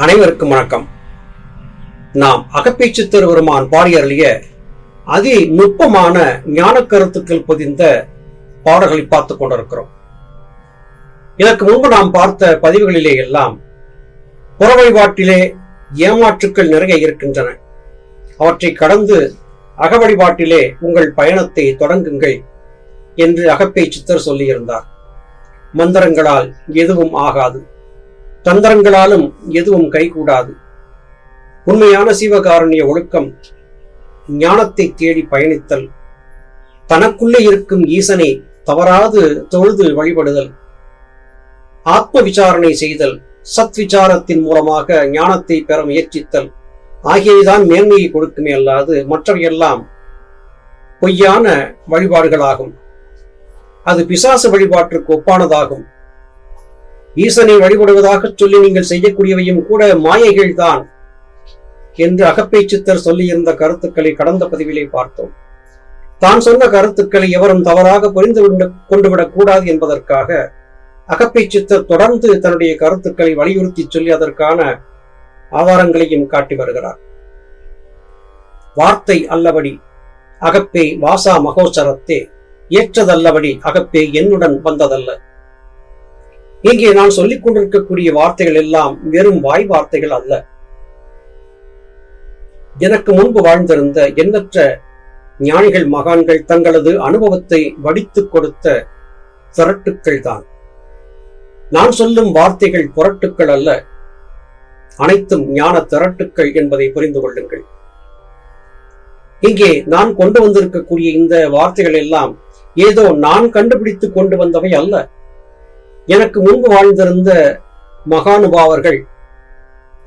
அனைவருக்கும் வணக்கம். நாம் அகப்பேச்சு திருவருமான் பாடியருளிய அதி நுட்பமான ஞான கருத்துக்கள் பொதிந்த பாடல்களை பார்த்துக் கொண்டிருக்கிறோம். இதற்கு முன்பு நாம் பார்த்த பதிவுகளிலே எல்லாம் புற வழிபாட்டிலே ஏமாற்றுக்கள் நிறைய இருக்கின்றன. அவற்றை கடந்து அக வழிபாட்டிலே உங்கள் பயணத்தை தொடங்குங்கள் என்று அகப்பேச்சித்தர் சொல்லியிருந்தார். மந்திரங்களால் எதுவும் ஆகாது, தந்திரங்களாலும் எதுவும் கைகூடாது. உண்மையான சிவகாருண்ய ஒழுக்கம் ஞானத்தை தேடி பயணித்தல், தனக்குள்ளே இருக்கும் ஈசனை தவறாது தொழுது வழிபடுதல், ஆத்ம விசாரணை செய்தல், சத் விசாரத்தின் மூலமாக ஞானத்தை பெற முயற்சித்தல் ஆகியவைதான் மேன்மையை கொடுக்குமே அல்லாது மற்றவையெல்லாம் பொய்யான வழிபாடுகளாகும். அது பிசாசு வழிபாட்டிற்கு ஒப்பானதாகும். ஈசனை வழிபடுவதாக சொல்லி நீங்கள் செய்யக்கூடியவையும் கூட மாயைகள் தான் என்று அகப்பேச்சித்தர் சொல்லியிருந்த கருத்துக்களை கடந்த பதிவிலே பார்த்தோம். தான் சொன்ன கருத்துக்களை எவரும் தவறாக புரிந்து கொண்டுவிடக் கூடாது என்பதற்காக அகப்பேச்சித்தர் தொடர்ந்து தன்னுடைய கருத்துக்களை வலியுறுத்தி சொல்லி அதற்கான ஆதாரங்களையும் காட்டி வருகிறார். வார்த்தை அல்லபடி அகப்பே வாசா மகோச்சரத்தே, ஏற்றதல்லபடி அகப்பே என்னுடன் வந்ததல்ல. இங்கே நான் சொல்லிக் கொண்டிருக்கக்கூடிய வார்த்தைகள் எல்லாம் வெறும் வாய் வார்த்தைகள் அல்ல. எனக்கு முன்பு வாழ்ந்திருந்த எண்ணற்ற ஞானிகள் மகான்கள் தங்களது அனுபவத்தை வடித்துக் கொடுத்த திரட்டுக்கள் தான். நான் சொல்லும் வார்த்தைகள் புரட்டுக்கள் அல்ல, அனைத்தும் ஞான திரட்டுக்கள் என்பதை புரிந்து கொள்ளுங்கள். இங்கே நான் கொண்டு வந்திருக்கக்கூடிய இந்த வார்த்தைகள் எல்லாம் ஏதோ நான் கண்டுபிடித்து கொண்டு வந்தவை அல்ல. எனக்கு முன்பு வாழ்ந்திருந்த மகானுபாவர்கள்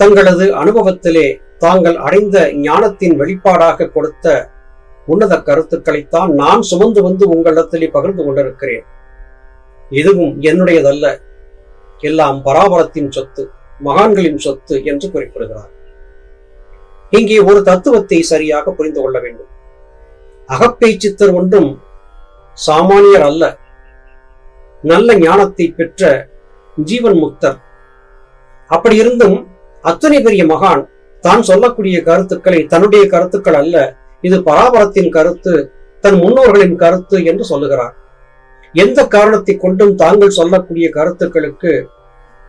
தங்களது அனுபவத்திலே தாங்கள் அடைந்த ஞானத்தின் வெளிப்பாடாக கொடுத்த உன்னத கருத்துக்களைத்தான் நான் சுமந்து வந்து உங்களிடத்திலே பகிர்ந்து கொண்டிருக்கிறேன். எதுவும் என்னுடையதல்ல, எல்லாம் பராபரத்தின் சொத்து, மகான்களின் சொத்து என்று குறிப்பிடுகிறார். இங்கே ஒரு தத்துவத்தை சரியாக புரிந்து கொள்ள வேண்டும். அகப்பேச்சித்தர் ஒன்றும் சாமானியர் அல்ல, நல்ல ஞானத்தை பெற்ற ஜீவன் முக்தர். அப்படி இருந்தும் அத்தனை பெரிய மகான் தான் சொல்லக்கூடிய கருத்துக்களை தன்னுடைய கருத்துக்கள் அல்ல, இது பராபரத்தின் கருத்து, தன் முன்னோர்களின் கருத்து என்று சொல்லுகிறார். எந்த காரணத்தை கொண்டும் தாங்கள் சொல்லக்கூடிய கருத்துக்களுக்கு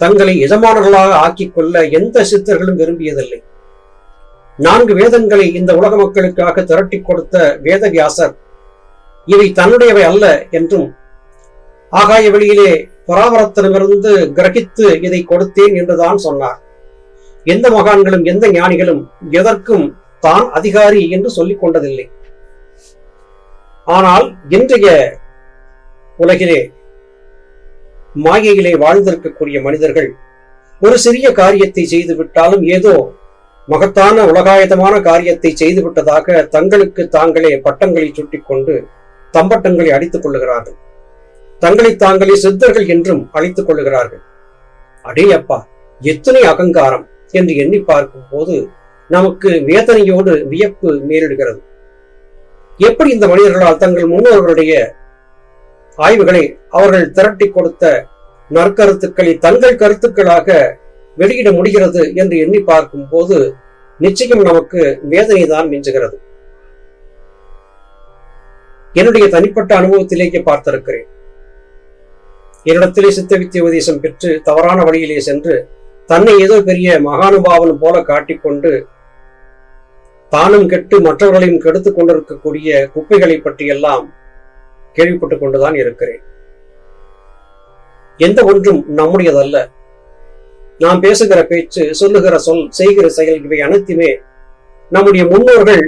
தங்களை எஜமானர்களாக ஆக்கிக் கொள்ள எந்த சித்தர்களும் விரும்பியதில்லை. 4 வேதங்களை இந்த உலக மக்களுக்காக திரட்டி கொடுத்த வேதவியாசர் இவை தன்னுடையவை அல்ல என்றும், ஆகாய வெளியிலே பராபரத்திடமிருந்து கிரகித்து இதை கொடுத்தேன் என்றுதான் சொன்னார். எந்த மகான்களும் எந்த ஞானிகளும் எதற்கும் தான் அதிகாரி என்று சொல்லிக் கொண்டதில்லை. ஆனால் இன்றைய உலகிலே மாயையிலே வாழ்ந்திருக்கக்கூடிய மனிதர்கள் ஒரு சிறிய காரியத்தை செய்து விட்டாலும் ஏதோ மகத்தான உலகாயதமான காரியத்தை செய்துவிட்டதாக தங்களுக்கு தாங்களே பட்டங்களை சுட்டிக்கொண்டு தம்பட்டங்களை அடித்துக் கொள்ளுகிறார்கள். தங்களை தாங்களே சித்தர்கள் என்றும் அழைத்துக் கொள்ளுகிறார்கள். அடே அப்பா, எத்தனை அகங்காரம் என்று எண்ணி பார்க்கும் போது நமக்கு வேதனையோடு வியப்பு மேலிடுகிறது. எப்படி இந்த மனிதர்களால் தங்கள் முன்னோர்களுடைய ஆய்வுகளை, அவர்கள் திரட்டி கொடுத்த நற்கருத்துக்களை தங்கள் கருத்துக்களாக வெளியிட முடிகிறது என்று எண்ணி பார்க்கும் போது நிச்சயம் நமக்கு வேதனை தான் மிஞ்சுகிறது. என்னுடைய தனிப்பட்ட அனுபவத்திலேயே பார்த்திருக்கிறேன். என்னிடத்திலே சித்த வித்திய உபதேசம் பெற்று தவறான வழியிலே சென்று தன்னை ஏதோ பெரிய மகானுபாவன் போல காட்டிக்கொண்டு தானும் கெட்டு மற்றவர்களையும் கெடுத்துக் கொண்டிருக்கக்கூடிய குப்பைகளை பற்றியெல்லாம் கேள்விப்பட்டுக் கொண்டுதான் இருக்கிறேன். எந்த ஒன்றும் நம்முடையதல்ல. நாம் பேசுகிற பேச்சு, சொல்லுகிற சொல், செய்கிற செயல் இவை அனைத்துமே நம்முடைய முன்னோர்கள்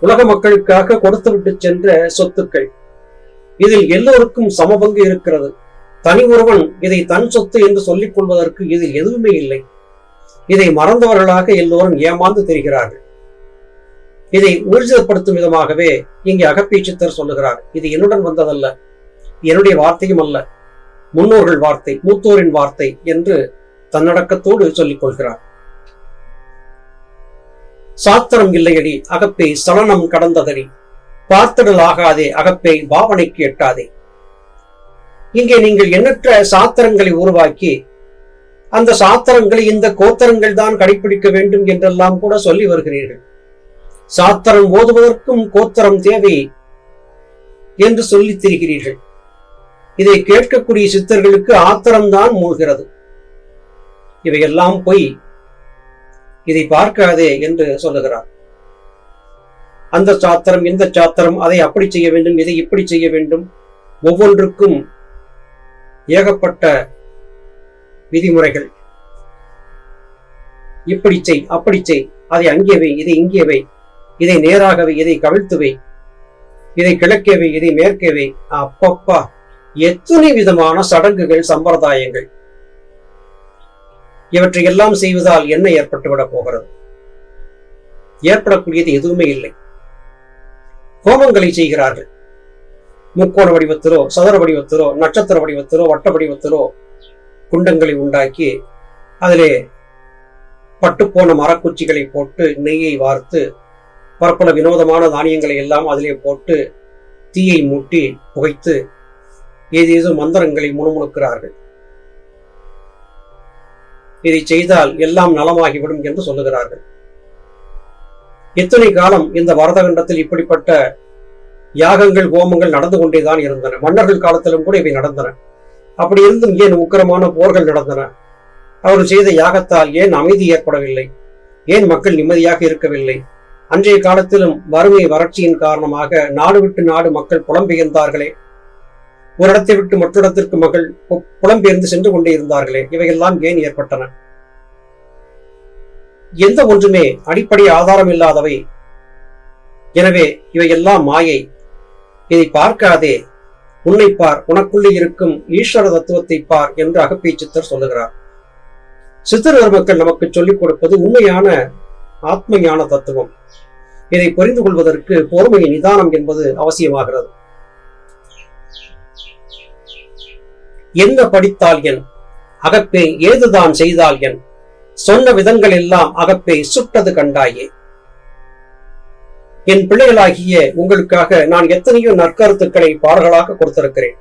உலக மக்களுக்காக கொடுத்துவிட்டு சென்ற சொத்துக்கள். இதில் எல்லோருக்கும் சமபங்கு இருக்கிறது. தனி ஒருவன் இதை தன் சொத்து என்று சொல்லிக் கொள்வதற்கு இதில் எதுவுமே இல்லை. இதை மறந்தவர்களாக எல்லோரும் ஏமாந்து தெரிகிறார்கள். இதை ஊர்ஜிதப்படுத்தும் விதமாகவே இங்கே அகப்பேச்சித்தர் சொல்லுகிறார். இது என்னுடன் வந்ததல்ல, என்னுடைய வார்த்தையும் அல்ல, முன்னோர்கள் வார்த்தை, மூத்தோரின் வார்த்தை என்று தன்னடக்கத்தோடு சொல்லிக் கொள்கிறார். சாத்திரம் இல்லையடி அகப்பே சலனம் கடந்ததடி, பார்த்திடல் ஆகாதே அகப்பே பாவனைக்கு எட்டாதே. இங்கே நீங்கள் எண்ணற்ற சாத்திரங்களை உருவாக்கி அந்த சாத்திரங்களை இந்த கோத்திரங்கள் தான் கடைபிடிக்க வேண்டும் என்றெல்லாம் கூட சொல்லி வருகிறீர்கள். சாத்திரம் ஓதுவதற்கும் கோத்திரம் தேவை என்று சொல்லித் திரிகிறீர்கள். இதை கேட்கக்கூடிய சித்தர்களுக்கு ஆத்திரம்தான் மூழ்கிறது. இவையெல்லாம் பொய், இதை பார்க்காதே என்று சொல்லுகிறார். அந்த சாத்திரம் இந்த சாத்திரம், அதை அப்படி செய்ய வேண்டும், இதை இப்படி செய்ய வேண்டும், ஒவ்வொன்றுக்கும் ஏகப்பட்ட விதிமுறைகள். இப்படி செய், அப்படி செய், அதை அங்கே வை, இதை இங்கே வை, இதை நேராகவே, இதை கவிழ்த்துவை, இதை கிழக்கேவை, இதை மேற்கேவை. அப்பப்பா, எத்தனை விதமான சடங்குகள், சம்பிரதாயங்கள். இவற்றை எல்லாம் செய்வதால் என்ன ஏற்பட்டுவிடப் போகிறது? ஏற்படக்கூடியது எதுவுமே இல்லை. ஹோமங்களை செய்கிறார்கள். முக்கோண வடிவத்திலோ, சதுர வடிவத்திலோ, நட்சத்திர வடிவத்திலோ, வட்ட வடிவத்திலோ குண்டங்களை உண்டாக்கி அதிலே பட்டுப்போன மரக்குச்சிகளை போட்டு நெய்யை வார்த்து பற்பல வினோதமான தானியங்களை எல்லாம் அதிலே போட்டு தீயை மூட்டி புகைத்து ஏதேதோ மந்திரங்களை முணுமுணுக்கிறார்கள். இதை செய்தால் எல்லாம் நலமாகிவிடும் என்று சொல்லுகிறார்கள். எத்தனை காலம் இந்த பரதகண்டத்தில் இப்படிப்பட்ட யாகங்கள், ஹோமங்கள் நடந்து கொண்டேதான் இருந்தன. மன்னர்கள் காலத்திலும் கூட இவை நடந்தன. அப்படி இருந்தும் ஏன் உக்கிரமான போர்கள் நடந்தன? அவர்கள் செய்த யாகத்தால் ஏன் அமைதி ஏற்படவில்லை? ஏன் மக்கள் நிம்மதியாக இருக்கவில்லை? அன்றைய காலத்திலும் வறுமை, வறட்சியின் காரணமாக நாடு விட்டு நாடு மக்கள் புலம்பெயர்ந்தார்களே. ஒரு இடத்தை விட்டு மற்றொரு மக்கள் புலம்பெயர்ந்து சென்று கொண்டே இருந்தார்களே. இவையெல்லாம் ஏன் ஏற்பட்டன? எந்த ஒன்றுமே அடிப்படை ஆதாரம் இல்லாதவை. எனவே இவையெல்லாம் மாயை. இதை பார்க்காதே, உன்னை பார், உனக்குள்ளே இருக்கும் ஈஸ்வர தத்துவத்தை பார் என்று அகப்பை சித்தர் சொல்லுகிறார். சித்தர் மக்கள் நமக்கு சொல்லிக் கொடுப்பது உண்மையான ஆத்ம ஞான தத்துவம். இதை புரிந்து கொள்வதற்கு பொறுமை, நிதானம் என்பது அவசியமாகிறது. என்ன படித்தால் என் அகப்பே, ஏதுதான் செய்தால் என், சொன்ன விதங்கள் எல்லாம் அகப்பே சுட்டது கண்டாயே. என் பிள்ளைகளாகிய உங்களுக்காக நான் எத்தனையோ நற்கருத்துக்களை பாடல்களாக கொடுத்திருக்கிறேன்.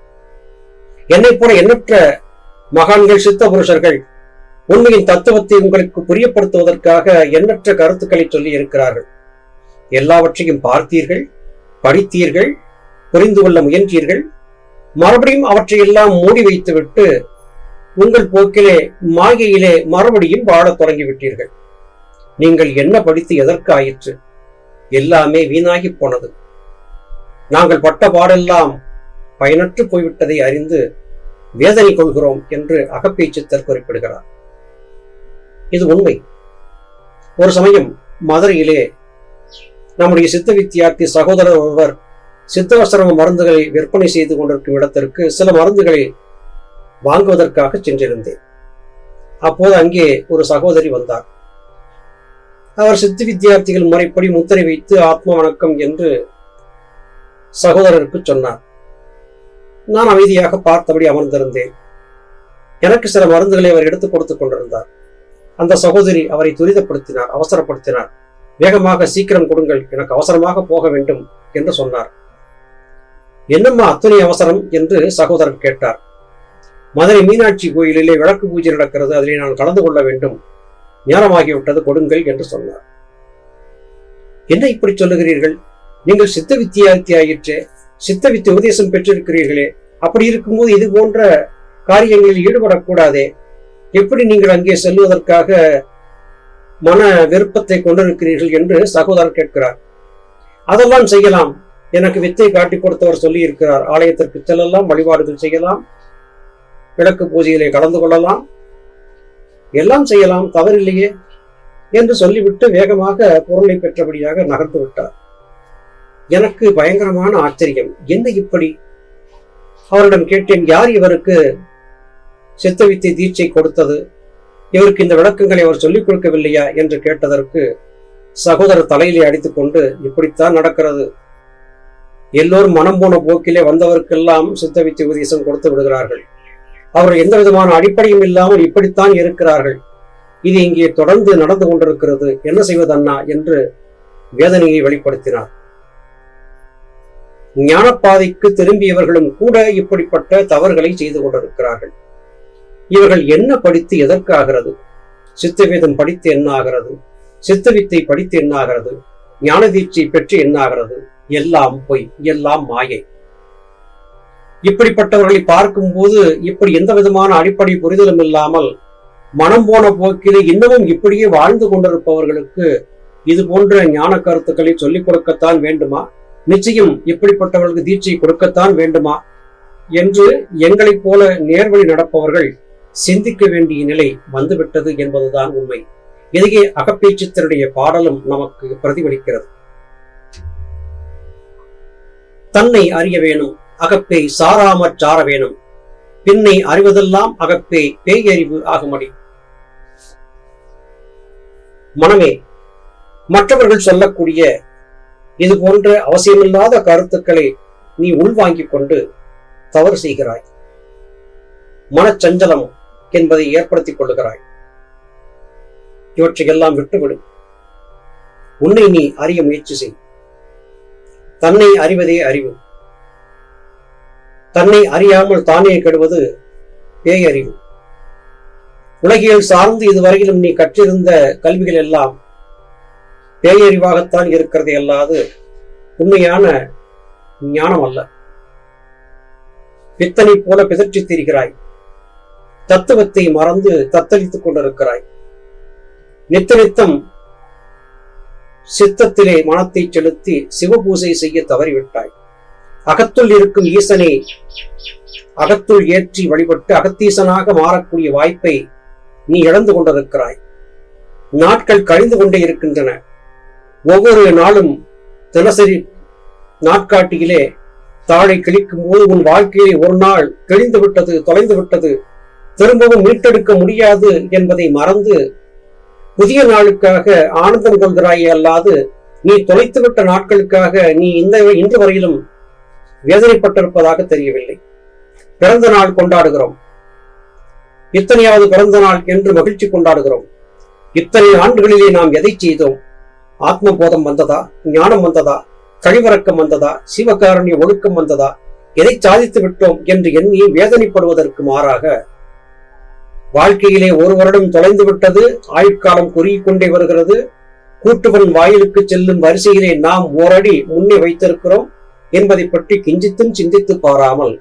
என்னை போல எண்ணற்ற மகான்கள், சித்த புருஷர்கள் உண்மையின் தத்துவத்தை உங்களுக்கு புரியப்படுத்துவதற்காக எண்ணற்ற கருத்துக்களை சொல்லி இருக்கிறார்கள். எல்லாவற்றையும் பார்த்தீர்கள், படித்தீர்கள், புரிந்து கொள்ள முயன்றீர்கள். மறுபடியும் அவற்றையெல்லாம் மூடி வைத்துவிட்டு உங்கள் போக்கிலே, மாயையிலே மறுபடியும் வாழத் தொடங்கிவிட்டீர்கள். நீங்கள் என்ன படித்து எதற்கு ஆயிற்று? எல்லாமே வீணாகி போனது. நாங்கள் பட்ட பாடெல்லாம் பயனற்று போய்விட்டதை அறிந்து வேதனை கொள்கிறோம் என்று அகப்பை சித்தர் குறிப்பிடுகிறார். இது உண்மை. ஒரு சமயம் மதுரையிலே நம்முடைய சித்த வித்தியார்த்தி சகோதரர் ஒருவர் சித்தவசரம மருந்துகளை விற்பனை செய்து கொண்டிருக்கும் இடத்திற்கு சில மருந்துகளை வாங்குவதற்காக சென்றிருந்தேன். அப்போது அங்கே ஒரு சகோதரி வந்தார். அவர் சித்த வித்தியார்த்திகள் முறைப்படி முத்திரை வைத்து ஆத்ம வணக்கம் என்று சகோதரருக்கு சொன்னார். நான் அமைதியாக பார்த்தபடி அமர்ந்திருந்தேன். எனக்கு சில மருந்துகளை அவர் எடுத்துக் கொடுத்துக் கொண்டிருந்தார். அந்த சகோதரி அவரை துரிதப்படுத்தினார், அவசரப்படுத்தினார். வேகமாக சீக்கிரம் கொடுங்கள், எனக்கு அவசரமாக போக வேண்டும் என்று சொன்னார். என்னம்மா அத்தனை அவசரம் என்று சகோதரர் கேட்டார். மதுரை மீனாட்சி கோயிலிலே விளக்கு பூஜை நடக்கிறது, அதிலே நான் கலந்து கொள்ள வேண்டும், நேரமாகிவிட்டது, கொடுங்கள் என்று சொன்னார். என்ன இப்படி சொல்லுகிறீர்கள்? நீங்கள் சித்த வித்தியார்த்தி ஆயிற்றே, சித்த வித்தை உபதேசம் பெற்றிருக்கிறீர்களே, அப்படி இருக்கும்போது இது போன்ற காரியங்களில் ஈடுபடக்கூடாதே. எப்படி நீங்கள் அங்கே செல்வதற்காக மன விருப்பத்தை கொண்டிருக்கிறீர்கள் என்று சகோதரர் கேட்கிறார். அதெல்லாம் செய்யலாம், எனக்கு வித்தை காட்டி கொடுத்தவர் சொல்லி இருக்கிறார். ஆலயத்திற்கு செல்லலாம், வழிபாடுகள் செய்யலாம், விளக்கு பூஜையிலே கலந்து கொள்ளலாம், எல்லாம் செய்யலாம், தவறில்லையே என்று சொல்லிவிட்டு வேகமாக பொருளை பெற்றபடியாக நகர்ந்து விட்டார். எனக்கு பயங்கரமான ஆச்சரியம். என்ன இப்படி? அவரிடம் கேட்டேன், யார் இவருக்கு சித்தவித்தை தீட்சை கொடுத்தது? இவருக்கு இந்த விளக்கங்களை அவர் சொல்லிக் கொடுக்கவில்லையா என்று கேட்டதற்கு சகோதரர் தலையிலே அடித்துக் கொண்டு, இப்படித்தான் நடக்கிறது. எல்லோரும் மனம் போன போக்கிலே வந்தவருக்கெல்லாம் சித்தவித்தை உபதேசம் கொடுத்து விடுகிறார்கள். அவர்கள் எந்த விதமான அடிப்படையும் இல்லாமல் இப்படித்தான் இருக்கிறார்கள். இது இங்கே தொடர்ந்து நடந்து கொண்டிருக்கிறது, என்ன செய்வதண்ணா என்று வேதனையை வெளிப்படுத்தினார். ஞானப்பாதைக்கு திரும்பியவர்களும் கூட இப்படிப்பட்ட தவறுகளை செய்து கொண்டிருக்கிறார்கள். இவர்கள் என்ன படித்து எதற்காகிறது? சித்தவேதம் படித்து என்ன ஆகிறது? சித்தவித்தை படித்து என்ன ஆகிறது? ஞான தீட்சை பெற்று என்ன ஆகிறது? எல்லாம் பொய், எல்லாம் மாயை. இப்படிப்பட்டவர்களை பார்க்கும்போது இப்படி எந்த விதமான அடிப்படை புரிதலும் இல்லாமல் மனம் போன போக்கிலே இன்னமும் இப்படியே வாழ்ந்து கொண்டிருப்பவர்களுக்கு இது போன்ற ஞான கருத்துக்களை சொல்லிக் கொடுக்கத்தான் வேண்டுமா? நிச்சயம் இப்படிப்பட்டவர்களுக்கு தீட்சை கொடுக்கத்தான் வேண்டுமா என்று எங்களைப் போல நேர்வழி நடப்பவர்கள் சிந்திக்க வேண்டிய நிலை வந்துவிட்டது என்பதுதான் உண்மை. இதையே அகப்பேச்சித்தருடைய பாடலும் நமக்கு பிரதிபலிக்கிறது. தன்னை அறிய வேணும், அகப்பே சாராமற் சார வேணும், பின்னை அறிவதெல்லாம் அகப்பே பேயறிவு ஆகுமடி. மனமே, மற்றவர்கள் சொல்லக்கூடிய இது போன்ற அவசியமில்லாத கருத்துக்களை நீ உள்வாங்கிக் கொண்டு தவறு செய்கிறாய். மனச்சஞ்சலம் என்பதை ஏற்படுத்திக் கொள்ளுகிறாய். இவற்றையெல்லாம் விட்டுவிடு. உன்னை நீ அறிய முயற்சி செய். தன்னை அறிவதே அறிவு. தன்னை அறியாமல் தானே கெடுவது பேயறிவு. உலகியல் சார்ந்து இதுவரையிலும் நீ கற்றிருந்த கல்விகள் எல்லாம் பேயறிவாகத்தான் இருக்கிறதே அல்லாது உண்மையான ஞானம் அல்ல. பித்தனை போல பிதற்றித் திரிகிறாய். தத்துவத்தை மறந்து தத்தளித்துக் கொண்டிருக்கிறாய். நித்தம் சித்தத்திலே மனத்தை செலுத்தி சிவபூசை செய்ய தவறிவிட்டாய். அகத்துள் இருக்கும் ஈசனை அகத்துள் ஏற்றி வழிபட்டு அகத்தீசனாக மாறக்கூடிய வாய்ப்பை நீ இழந்து கொண்டிருக்கிறாய். நாட்கள் கழிந்து கொண்டே இருக்கின்றன. ஒவ்வொரு நாளும் தினசரி நாட்காட்டியிலே தாழை கிழிக்கும் போது உன் வாழ்க்கையிலே ஒரு நாள் கிழிந்து விட்டது, தொலைந்து விட்டது, திரும்பவும் மீட்டெடுக்க முடியாது என்பதை மறந்து புதிய நாளுக்காக ஆனந்தம் கொள்கிறாயே அல்லாது நீ தொலைத்துவிட்ட நாட்களுக்காக நீ இன்று வரையிலும் வேதனைப்பட்டிருப்பதாக தெரியவில்லை. பிறந்த நாள் கொண்டாடுகிறோம். இத்தனையாவது பிறந்த நாள் என்று மகிழ்ச்சி கொண்டாடுகிறோம். இத்தனை ஆண்டுகளிலே நாம் எதை செய்தோம்? ஆத்ம போதம் வந்ததா? ஞானம் வந்ததா? கழிவரக்கம் வந்ததா? சிவகாரண்ய ஒழுக்கம் வந்ததா? எதை சாதித்து விட்டோம் என்று எண்ணி வேதனைப்படுவதற்கு மாறாக வாழ்க்கையிலே ஒரு வருடம் தொலைந்து விட்டது, ஆயுட்காலம் குறுகிக் கொண்டே வருகிறது, கூட்டுவன் வாயிலுக்கு செல்லும் வரிசையிலே நாம் ஓரடி முன்னே வைத்திருக்கிறோம் என்பதை பற்றி கிஞ்சித்தும் சிந்தித்து பாராமல்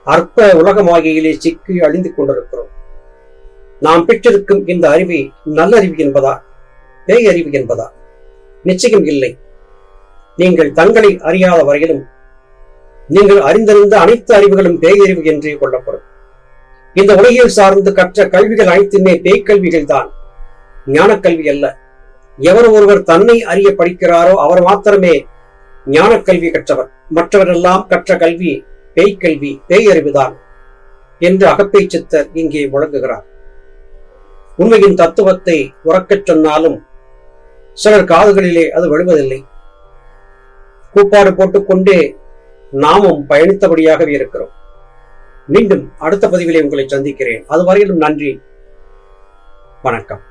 அற்ப உலகமாகியிலே சிக்கி அழிந்து கொண்டிருக்கிறோம். நாம் பெற்றிருக்கும் இந்த அறிவை நல்லறிவு என்பதா, பேயறிவு என்பதா? நிச்சயம் இல்லை. நீங்கள் தங்களை அறியாத வரையிலும் நீங்கள் அறிந்திருந்த அனைத்து அறிவுகளும் பேயறிவு என்றே கொள்ளப்படும். இந்த உலகில் சார்ந்து கற்ற கல்விகள் அனைத்துமே பேய்கல்விகள் தான், ஞானக்கல்வி அல்ல. எவர் ஒருவர் தன்னை அறிய படிக்கிறாரோ அவர் மாத்திரமே ஞானக்கல்வி கற்றவர். மற்றவரெல்லாம் கற்ற கல்வி பேய்கல்வி, பேயறிவுதான் என்று அகப்பை சித்தர் இங்கே முழங்குகிறார். உண்மையின் தத்துவத்தை உறக்கச் சொன்னாலும் சிலர் காதுகளிலே அது விழுவதில்லை. கூப்பாடு போட்டுக்கொண்டே நாமும் பயணித்தபடியாகவே இருக்கிறோம். மீண்டும் அடுத்த பதிவிலே உங்களை சந்திக்கிறேன். அதுவரையிலும் நன்றி, வணக்கம்.